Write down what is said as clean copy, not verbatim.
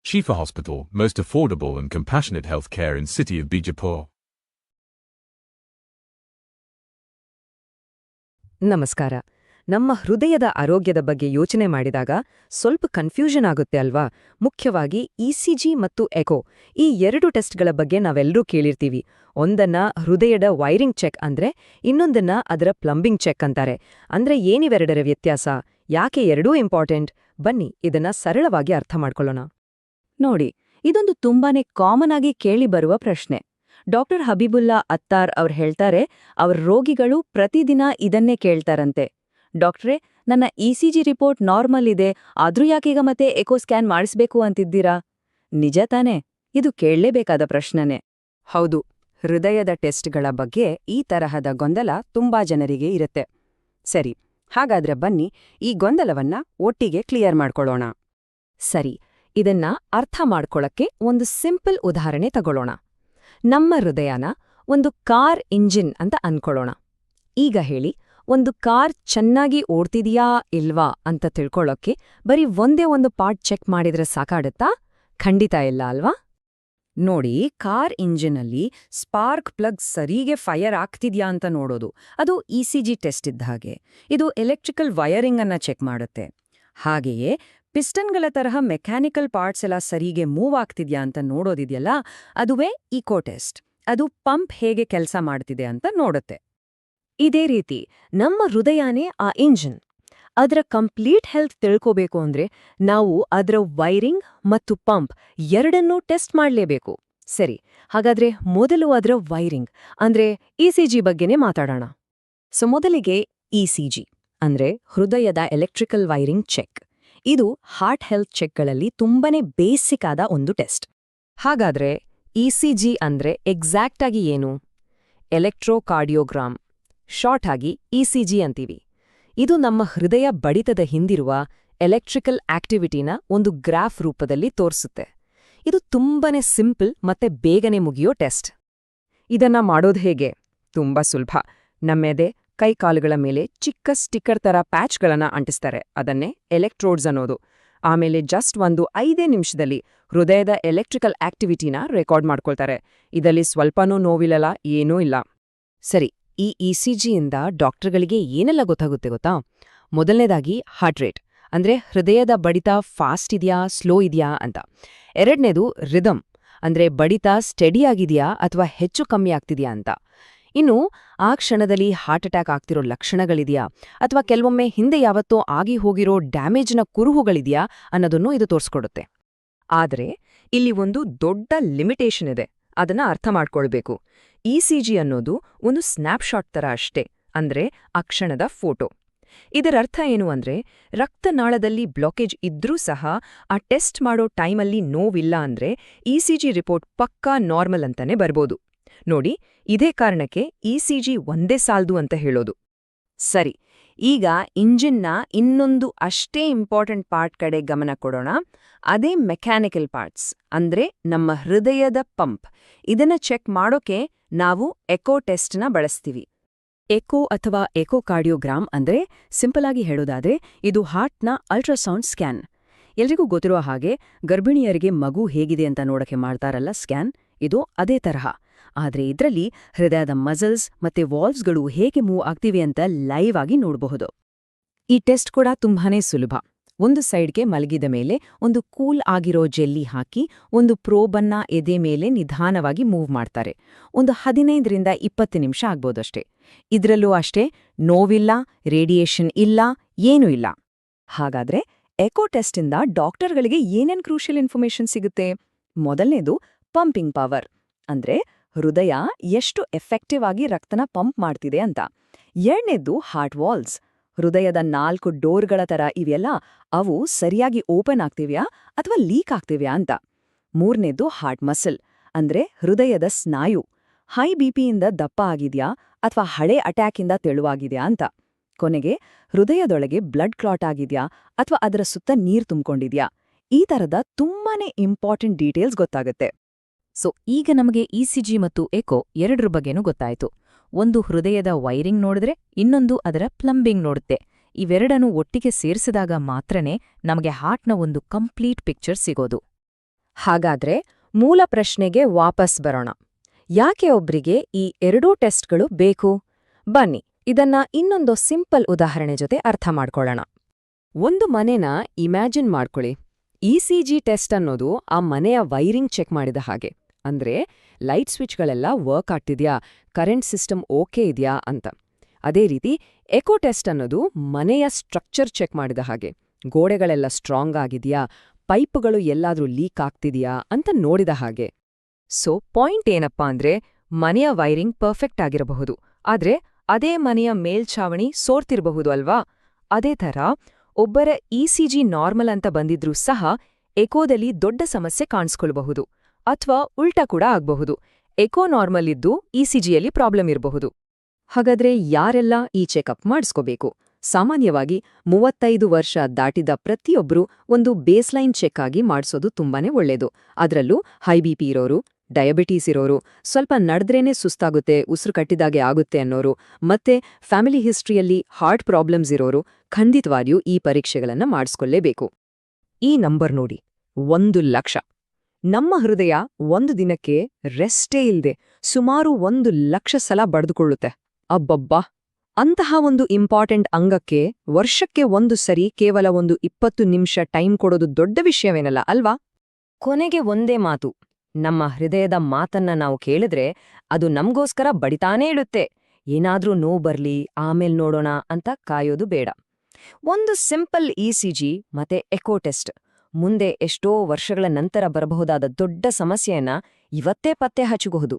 Shifa Hospital, most affordable and compassionate healthcare in city of Bijapur. ನಮಸ್ಕಾರ. ನಮ್ಮ ಹೃದಯದ ಆರೋಗ್ಯದ ಬಗ್ಗೆ ಯೋಚನೆ ಮಾಡಿದಾಗ ಸ್ವಲ್ಪ ಕನ್ಫ್ಯೂಷನ್ ಆಗುತ್ತೆ ಅಲ್ವಾ? ಮುಖ್ಯವಾಗಿ ಇಸಿಜಿ ಮತ್ತು ಎಕೋ ಈ ಎರಡು ಟೆಸ್ಟ್ಗಳ ಬಗ್ಗೆ ನಾವೆಲ್ಲರೂ ಕೇಳಿರ್ತೀವಿ. ಒಂದನ್ನ ಹೃದಯದ ವೈರಿಂಗ್ ಚೆಕ್ ಅಂದ್ರೆ, ಇನ್ನೊಂದನ್ನ ಅದರ ಪ್ಲಂಬಿಂಗ್ ಚೆಕ್ ಅಂತಾರೆ. ಅಂದ್ರೆ ಏನಿವೆರಡರ ವ್ಯತ್ಯಾಸ? ಯಾಕೆ ಎರಡೂ ಇಂಪಾರ್ಟೆಂಟ್? ಬನ್ನಿ ಇದನ್ನ ಸರಳವಾಗಿ ಅರ್ಥ ಮಾಡ್ಕೊಳ್ಳೋಣ. ನೋಡಿ, ಇದೊಂದು ತುಂಬಾನೇ ಕಾಮನ್ ಆಗಿ ಕೇಳಿ ಬರುವ ಪ್ರಶ್ನೆ. ಡಾಕ್ಟರ್ ಹಬೀಬುಲ್ಲಾ ಅತ್ತಾರ್ ಅವ್ರು ಹೇಳ್ತಾರೆ, ಅವ್ರ ರೋಗಿಗಳು ಪ್ರತಿದಿನ ಇದನ್ನೇ ಕೇಳ್ತಾರಂತೆ. ಡಾಕ್ಟ್ರೇ, ನನ್ನ ಇಸಿಜಿ ರಿಪೋರ್ಟ್ ನಾರ್ಮಲ್ ಇದೆ, ಆದ್ರೂ ಯಾಕೀಗ ಮತ್ತೆ ಎಕೋ ಸ್ಕ್ಯಾನ್ ಮಾಡಿಸ್ಬೇಕು ಅಂತಿದ್ದೀರಾ? ನಿಜ ತಾನೇ? ಇದು ಕೇಳಲೇಬೇಕಾದ ಪ್ರಶ್ನೆನೇ. ಹೌದು, ಹೃದಯದ ಟೆಸ್ಟ್ಗಳ ಬಗ್ಗೆ ಈ ತರಹದ ಗೊಂದಲ ತುಂಬಾ ಜನರಿಗೆ ಇರುತ್ತೆ. ಸರಿ, ಹಾಗಾದ್ರೆ ಬನ್ನಿ ಈ ಗೊಂದಲವನ್ನ ಒಟ್ಟಿಗೆ ಕ್ಲಿಯರ್ ಮಾಡ್ಕೊಳ್ಳೋಣ. ಸರಿ, ಇದನ್ನ ಅರ್ಥ ಮಾಡ್ಕೊಳ್ಳಕ್ಕೆ ಒಂದು ಸಿಂಪಲ್ ಉದಾಹರಣೆ ತಗೊಳ್ಳೋಣ. ನಮ್ಮ ಹೃದಯನ ಒಂದು ಕಾರ್ ಇಂಜಿನ್ ಅಂತ ಅನ್ಕೊಳ್ಳೋಣ. ಈಗ ಹೇಳಿ, ಒಂದು ಕಾರ್ ಚೆನ್ನಾಗಿ ಓಡ್ತಿದೆಯಾ ಇಲ್ವಾ ಅಂತ ತಿಳ್ಕೊಳ್ಳೋಕ್ಕೆ ಬರೀ ಒಂದೇ ಒಂದು ಪಾರ್ಟ್ ಚೆಕ್ ಮಾಡಿದ್ರೆ ಸಾಕಾಡುತ್ತಾ? ಖಂಡಿತ ಇಲ್ಲ ಅಲ್ವಾ? ನೋಡಿ, ಕಾರ್ ಇಂಜಿನಲ್ಲಿ ಸ್ಪಾರ್ಕ್ ಪ್ಲಗ್ ಸರಿಗೆ ಫೈರ್ ಆಗ್ತಿದ್ಯಾ ಅಂತ ನೋಡೋದು, ಅದು ಇಸಿಜಿ ಟೆಸ್ಟ್ ಇದ್ದ ಹಾಗೆ. ಇದು ಎಲೆಕ್ಟ್ರಿಕಲ್ ವಯರಿಂಗ್ ಅನ್ನ ಚೆಕ್ ಮಾಡುತ್ತೆ. ಹಾಗೆಯೇ ಪಿಸ್ಟನ್ಗಳ ತರಹ ಮೆಕ್ಯಾನಿಕಲ್ ಪಾರ್ಟ್ಸ್ ಎಲ್ಲ ಸರಿಗೆ ಮೂವ್ ಆಗ್ತಿದ್ಯಾ ಅಂತ ನೋಡೋದಿದೆಯಲ್ಲ, ಅದುವೇ ಇಕೋ ಟೆಸ್ಟ್. ಅದು ಪಂಪ್ ಹೇಗೆ ಕೆಲಸ ಮಾಡ್ತಿದೆ ಅಂತ ನೋಡುತ್ತೆ. ಇದೇ ರೀತಿ ನಮ್ಮ ಹೃದಯನೇ ಆ ಇಂಜಿನ್. ಅದರ ಕಂಪ್ಲೀಟ್ ಹೆಲ್ತ್ ತಿಳ್ಕೋಬೇಕು ಅಂದ್ರೆ ನಾವು ಅದರ ವೈರಿಂಗ್ ಮತ್ತು ಪಂಪ್ ಎರಡನ್ನೂ ಟೆಸ್ಟ್ ಮಾಡಲೇಬೇಕು. ಸರಿ, ಹಾಗಾದ್ರೆ ಮೊದಲು ಅದರ ವೈರಿಂಗ್ ಅಂದ್ರೆ ಇಸಿಜಿ ಬಗ್ಗೆನೇ ಮಾತಾಡೋಣ. ಮೊದಲಿಗೆ ಇಸಿಜಿ ಅಂದ್ರೆ ಹೃದಯದ ಎಲೆಕ್ಟ್ರಿಕಲ್ ವೈರಿಂಗ್ ಚೆಕ್. ಇದು ಹಾರ್ಟ್ ಹೆಲ್ತ್ ಚೆಕ್ಗಳಲ್ಲಿ ತುಂಬಾನೇ ಬೇಸಿಕ್ ಆದ ಒಂದು ಟೆಸ್ಟ್. ಹಾಗಾದ್ರೆ ಇಸಿಜಿ ಅಂದ್ರೆ ಎಕ್ಸಾಕ್ಟ್ ಆಗಿ ಏನು? ಎಲೆಕ್ಟ್ರೋಕಾರ್ಡಿಯೋಗ್ರಾಮ್, ಶಾರ್ಟ್ ಆಗಿ ಇಸಿಜಿ ಅಂತೀವಿ. ಇದು ನಮ್ಮ ಹೃದಯ ಬಡಿತದ ಹಿಂದಿರುವ ಎಲೆಕ್ಟ್ರಿಕಲ್ ಆಕ್ಟಿವಿಟಿನ ಒಂದು ಗ್ರಾಫ್ ರೂಪದಲ್ಲಿ ತೋರಿಸುತ್ತೆ. ಇದು ತುಂಬಾನೇ ಸಿಂಪಲ್ ಮತ್ತೆ ಬೇಗನೆ ಮುಗಿಯೋ ಟೆಸ್ಟ್. ಇದನ್ನ ಮಾಡೋದು ಹೇಗೆ? ತುಂಬಾ ಸುಲಭ. ನಮ್ಮೆದೆ ಕೈಕಾಲುಗಳ ಮೇಲೆ ಚಿಕ್ಕ ಸ್ಟಿಕ್ಕರ್ ತರ ಪ್ಯಾಚ್ಗಳನ್ನ ಅಂಟಿಸ್ತಾರೆ. ಅದನ್ನೇ ಎಲೆಕ್ಟ್ರೋಡ್ಸ್ ಅನ್ನೋದು. ಆಮೇಲೆ ಜಸ್ಟ್ 5 ನಿಮಿಷದಲ್ಲಿ ಹೃದಯದ ಎಲೆಕ್ಟ್ರಿಕಲ್ ಆಕ್ಟಿವಿಟಿನ ರೆಕಾರ್ಡ್ ಮಾಡ್ಕೊಳ್ತಾರೆ. ಇದರಲ್ಲಿ ಸ್ವಲ್ಪನೂ ನೋವಿಲ್ಲಲ್ಲ, ಏನೂ ಇಲ್ಲ. ಸರಿ, ಈ ಇಸಿಜಿಯಿಂದ ಡಾಕ್ಟರ್ಗಳಿಗೆ ಏನೆಲ್ಲ ಗೊತ್ತಾಗುತ್ತೆ ಗೊತ್ತಾ? ಮೊದಲನೇದಾಗಿ ಹಾರ್ಟ್ ರೇಟ್, ಅಂದ್ರೆ ಹೃದಯದ ಬಡಿತ ಫಾಸ್ಟ್ ಇದೆಯಾ ಸ್ಲೋ ಇದೆಯಾ ಅಂತ. ಎರಡನೇದು ರಿದಮ್, ಅಂದ್ರೆ ಬಡಿತ ಸ್ಟೆಡಿ ಆಗಿದೆಯಾ ಅಥವಾ ಹೆಚ್ಚು ಕಮ್ಮಿ ಆಗ್ತಿದೆಯಾ ಅಂತ. ಇನ್ನು ಆ ಕ್ಷಣದಲ್ಲಿ ಹಾರ್ಟ್ ಅಟ್ಯಾಕ್ ಆಗ್ತಿರೋ ಲಕ್ಷಣಗಳಿದೆಯಾ ಅಥವಾ ಕೆಲವೊಮ್ಮೆ ಹಿಂದೆ ಯಾವತ್ತೋ ಆಗಿ ಹೋಗಿರೋ ಡ್ಯಾಮೇಜ್ನ ಕುರುಹುಗಳಿದೆಯಾ ಅನ್ನೋದನ್ನು ಇದು ತೋರಿಸ್ಕೊಡುತ್ತೆ. ಆದರೆ ಇಲ್ಲಿ ಒಂದು ದೊಡ್ಡ ಲಿಮಿಟೇಷನ್ ಇದೆ, ಅದನ್ನ ಅರ್ಥ ಮಾಡ್ಕೊಳ್ಬೇಕು. ಇಸಿಜಿ ಅನ್ನೋದು ಒಂದು ಸ್ನ್ಯಾಪ್ಶಾಟ್ ತರ ಅಷ್ಟೇ, ಅಂದ್ರೆ ಆ ಕ್ಷಣದ ಫೋಟೋ. ಇದರರ್ಥ ಏನು ಅಂದ್ರೆ, ರಕ್ತನಾಳದಲ್ಲಿ ಬ್ಲಾಕೇಜ್ ಇದ್ರೂ ಸಹ ಆ ಟೆಸ್ಟ್ ಮಾಡೋ ಟೈಮಲ್ಲಿ ನೋವಿಲ್ಲ ಅಂದ್ರೆ ಇಸಿಜಿ ರಿಪೋರ್ಟ್ ಪಕ್ಕಾ ನಾರ್ಮಲ್ ಅಂತಾನೆ ಬರ್ಬೋದು. ನೋಡಿ, ಇದೇ ಕಾರಣಕ್ಕೆ ಇಸಿಜಿ ಒಂದೇ ಸಾಲ್ದು ಅಂತ ಹೇಳೋದು. ಸರಿ, ಈಗ ಇಂಜಿನ್ನ ಇನ್ನೊಂದು ಅಷ್ಟೇ ಇಂಪಾರ್ಟೆಂಟ್ ಪಾರ್ಟ್ ಕಡೆ ಗಮನ ಕೊಡೋಣ. ಅದೇ ಮೆಕ್ಯಾನಿಕಲ್ ಪಾರ್ಟ್ಸ್, ಅಂದ್ರೆ ನಮ್ಮ ಹೃದಯದ ಪಂಪ್. ಇದನ್ನ ಚೆಕ್ ಮಾಡೋಕೆ ನಾವು ಎಕೋ ಟೆಸ್ಟ್ನ ಬಳಸ್ತೀವಿ. ಎಕೋ ಅಥವಾ ಎಕೋಕಾರ್ಡಿಯೋಗ್ರಾಮ್ ಅಂದ್ರೆ ಸಿಂಪಲ್ ಆಗಿ ಹೇಳೋದಾದ್ರೆ ಇದು ಹಾರ್ಟ್ನ ಅಲ್ಟ್ರಾಸೌಂಡ್ ಸ್ಕ್ಯಾನ್. ಎಲ್ರಿಗೂ ಗೊತ್ತಿರುವ ಹಾಗೆ ಗರ್ಭಿಣಿಯರಿಗೆ ಮಗು ಹೇಗಿದೆ ಅಂತ ನೋಡಕ್ಕೆ ಮಾಡ್ತಾರಲ್ಲ ಸ್ಕ್ಯಾನ್, ಇದು ಅದೇ ತರಹ. ಆದ್ರೆ ಇದರಲ್ಲಿ ಹೃದಯದ ಮಸಲ್ಸ್ ಮತ್ತೆ ವಾಲ್ವ್ಸ್ಗಳು ಹೇಗೆ ಮೂವ್ ಆಗ್ತಿವೆ ಅಂತ ಲೈವ್ ಆಗಿ ನೋಡಬಹುದು. ಈ ಟೆಸ್ಟ್ ಕೂಡ ತುಂಬಾನೇ ಸುಲಭ. ಒಂದು ಸೈಡ್ಗೆ ಮಲಗಿದ ಮೇಲೆ ಒಂದು ಕೂಲ್ ಆಗಿರೋ ಜೆಲ್ಲಿ ಹಾಕಿ ಒಂದು ಪ್ರೋಬನ್ನ ಎದೆ ಮೇಲೆ ನಿಧಾನವಾಗಿ ಮೂವ್ ಮಾಡ್ತಾರೆ. ಒಂದು 15ರಿಂದ 20 ನಿಮಿಷ ಆಗ್ಬೋದಷ್ಟೇ. ಇದ್ರಲ್ಲೂ ಅಷ್ಟೇ, ನೋವಿಲ್ಲ, ರೇಡಿಯೇಷನ್ ಇಲ್ಲ, ಏನೂ ಇಲ್ಲ. ಹಾಗಾದ್ರೆ ಎಕೋ ಟೆಸ್ಟಿಂದ ಡಾಕ್ಟರ್ಗಳಿಗೆ ಏನೇನ್ ಕ್ರೂಷಿಯಲ್ ಇನ್ಫಾರ್ಮೇಷನ್ ಸಿಗುತ್ತೆ? ಮೊದಲನೇದು ಪಂಪಿಂಗ್ ಪವರ್, ಅಂದ್ರೆ ಹೃದಯ ಎಷ್ಟು ಎಫೆಕ್ಟಿವ್ ಆಗಿ ರಕ್ತನ ಪಂಪ್ ಮಾಡ್ತಿದೆ ಅಂತ. ಎರಡನೇದು ಹಾರ್ಟ್ ವಾಲ್ಸ್, ಹೃದಯದ 4 ಡೋರ್ಗಳ ತರ ಇವೆಯಲ್ಲ, ಅವು ಸರಿಯಾಗಿ ಓಪನ್ ಆಗ್ತಿವ್ಯಾ ಅಥವಾ ಲೀಕ್ ಆಗ್ತಿವ್ಯಾ ಅಂತ. ಮೂರನೇದು ಹಾರ್ಟ್ ಮಸಲ್, ಅಂದ್ರೆ ಹೃದಯದ ಸ್ನಾಯು, ಹೈ ಬಿಪಿಯಿಂದ ದಪ್ಪ ಆಗಿದ್ಯಾ ಅಥವಾ ಹಳೆ ಅಟ್ಯಾಕಿಂದ ತೆಳುವಾಗಿದ್ಯಾ ಅಂತ. ಕೊನೆಗೆ ಹೃದಯದೊಳಗೆ ಬ್ಲಡ್ ಕ್ಲಾಟ್ ಆಗಿದ್ಯಾ ಅಥವಾ ಅದರ ಸುತ್ತ ನೀರ್ ತುಂಬಿಕೊಂಡಿದ್ಯಾ. ಈ ತರದ ತುಂಬಾನೇ ಇಂಪಾರ್ಟೆಂಟ್ ಡೀಟೇಲ್ಸ್ ಗೊತ್ತಾಗುತ್ತೆ. ಈಗ ನಮಗೆ ಇಸಿಜಿ ಮತ್ತು ಎಕೋ ಎರಡರ ಬಗ್ಗೆನೂ ಗೊತ್ತಾಯ್ತು. ಒಂದು ಹೃದಯದ ವೈರಿಂಗ್ ನೋಡಿದ್ರೆ ಇನ್ನೊಂದು ಅದರ ಪ್ಲಂಬಿಂಗ್ ನೋಡುತ್ತೆ. ಇವೆರಡನ್ನೂ ಒಟ್ಟಿಗೆ ಸೇರಿಸಿದಾಗ ಮಾತ್ರನೇ ನಮಗೆ ಹಾರ್ಟ್ನ ಒಂದು ಕಂಪ್ಲೀಟ್ ಪಿಕ್ಚರ್ ಸಿಗೋದು. ಹಾಗಾದ್ರೆ ಮೂಲ ಪ್ರಶ್ನೆಗೆ ವಾಪಸ್ ಬರೋಣ. ಯಾಕೆ ಒಬ್ರಿಗೆ ಈ ಎರಡೂ ಟೆಸ್ಟ್ಗಳು ಬೇಕು? ಬನ್ನಿ ಇದನ್ನ ಇನ್ನೊಂದು ಸಿಂಪಲ್ ಉದಾಹರಣೆ ಜೊತೆ ಅರ್ಥ ಮಾಡ್ಕೊಳ್ಳೋಣ. ಒಂದು ಮನೆನ ಇಮ್ಯಾಜಿನ್ ಮಾಡ್ಕೊಳ್ಳಿ. ಇಸಿಜಿ ಟೆಸ್ಟ್ ಅನ್ನೋದು ಆ ಮನೆಯ ವೈರಿಂಗ್ ಚೆಕ್ ಮಾಡಿದ ಹಾಗೆ. ಅಂದ್ರೆ ಲೈಟ್ ಸ್ವಿಚ್ಗಳೆಲ್ಲ ವರ್ಕ್ ಆಗ್ತಿದ್ಯಾ, ಕರೆಂಟ್ ಸಿಸ್ಟಮ್ ಓಕೆ ಇದೆಯಾ ಅಂತ. ಅದೇ ರೀತಿ ಎಕೋ ಟೆಸ್ಟ್ ಅನ್ನೋದು ಮನೆಯ ಸ್ಟ್ರಕ್ಚರ್ ಚೆಕ್ ಮಾಡಿದ ಹಾಗೆ. ಗೋಡೆಗಳೆಲ್ಲ ಸ್ಟ್ರಾಂಗ್ ಆಗಿದೆಯಾ, ಪೈಪ್ಗಳು ಎಲ್ಲಾದ್ರೂ ಲೀಕ್ ಆಗ್ತಿದೆಯಾ ಅಂತ ನೋಡಿದ ಹಾಗೆ. ಸೊ ಪಾಯಿಂಟ್ ಏನಪ್ಪಾ ಅಂದ್ರೆ, ಮನೆಯ ವೈರಿಂಗ್ ಪರ್ಫೆಕ್ಟ್ ಆಗಿರಬಹುದು, ಆದ್ರೆ ಅದೇ ಮನೆಯ ಮೇಲ್ಛಾವಣಿ ಸೋರ್ತಿರಬಹುದು ಅಲ್ವಾ? ಅದೇ ಥರ ಒಬ್ಬರ ಇಸಿಜಿ ನಾರ್ಮಲ್ ಅಂತ ಬಂದಿದ್ರೂ ಸಹ ಎಕೋದಲ್ಲಿ ದೊಡ್ಡ ಸಮಸ್ಯೆ ಕಾಣಿಸ್ಕೊಳ್ಬಹುದು. ಅಥವಾ ಉಲ್ಟಾ ಕೂಡ ಆಗ್ಬಹುದು. ಎಕೋ ನಾರ್ಮಲ್ ಇದ್ದು ಇಸಿಜಿಯಲ್ಲಿ ಪ್ರಾಬ್ಲಮ್ ಇರಬಹುದು. ಹಾಗಾದ್ರೆ ಯಾರೆಲ್ಲ ಈ ಚೆಕಪ್ ಮಾಡಿಸ್ಕೋಬೇಕು? ಸಾಮಾನ್ಯವಾಗಿ 35 ವರ್ಷ ದಾಟಿದ ಪ್ರತಿಯೊಬ್ರು ಒಂದು ಬೇಸ್ಲೈನ್ ಚೆಕ್ ಆಗಿ ಮಾಡಿಸೋದು ತುಂಬಾನೇ ಒಳ್ಳೇದು. ಅದರಲ್ಲೂ ಹೈ ಬಿಪಿ ಇರೋರು, ಡಯಾಬಿಟೀಸ್ ಇರೋರು, ಸ್ವಲ್ಪ ನಡೆದ್ರೇನೆ ಸುಸ್ತಾಗುತ್ತೆ, ಉಸಿರು ಕಟ್ಟಿದಾಗೆ ಆಗುತ್ತೆ ಅನ್ನೋರು, ಮತ್ತೆ ಫ್ಯಾಮಿಲಿ ಹಿಸ್ಟ್ರಿಯಲ್ಲಿ ಹಾರ್ಟ್ ಪ್ರಾಬ್ಲಮ್ಸ್ ಇರೋರು ಖಂಡಿತವಾಗಿಯೂ ಈ ಪರೀಕ್ಷೆಗಳನ್ನ ಮಾಡಿಸ್ಕೊಳ್ಳೇಬೇಕು. ಈ ನಂಬರ್ ನೋಡಿ, 1,00,000. ನಮ್ಮ ಹೃದಯ ಒಂದು ದಿನಕ್ಕೆ ರೆಸ್ಟೇ ಇಲ್ದೆ ಸುಮಾರು 1,00,000 ಸಲ ಬಡ್ದುಕೊಳ್ಳುತ್ತೆ. ಅಬ್ಬಬ್ಬಾ! ಅಂತಹ ಒಂದು ಇಂಪಾರ್ಟೆಂಟ್ ಅಂಗಕ್ಕೆ ವರ್ಷಕ್ಕೆ ಒಂದು ಸರಿ ಕೇವಲ ಒಂದು 20 ನಿಮಿಷ ಟೈಮ್ ಕೊಡೋದು ದೊಡ್ಡ ವಿಷಯವೇನಲ್ಲ ಅಲ್ವಾ? ಕೊನೆಗೆ ಒಂದೇ ಮಾತು, ನಮ್ಮ ಹೃದಯದ ಮಾತನ್ನ ನಾವು ಕೇಳಿದ್ರೆ ಅದು ನಮ್ಗೋಸ್ಕರ ಬಡಿತಾನೇ ಇಡುತ್ತೆ. ಏನಾದ್ರೂ ನೋವು ಬರ್ಲಿ ಆಮೇಲ್ ನೋಡೋಣ ಅಂತ ಕಾಯೋದು ಬೇಡ. ಒಂದು ಸಿಂಪಲ್ ಇಸಿಜಿ ಮತ್ತೆ ಎಕೋ ಟೆಸ್ಟ್ ಮುಂದೆ ಎಷ್ಟೋ ವರ್ಷಗಳ ನಂತರ ಬರಬಹುದಾದ ದೊಡ್ಡ ಸಮಸ್ಯೆಯನ್ನ ಇವತ್ತೇ ಪತ್ತೆ ಹಚ್ಚಬಹುದು.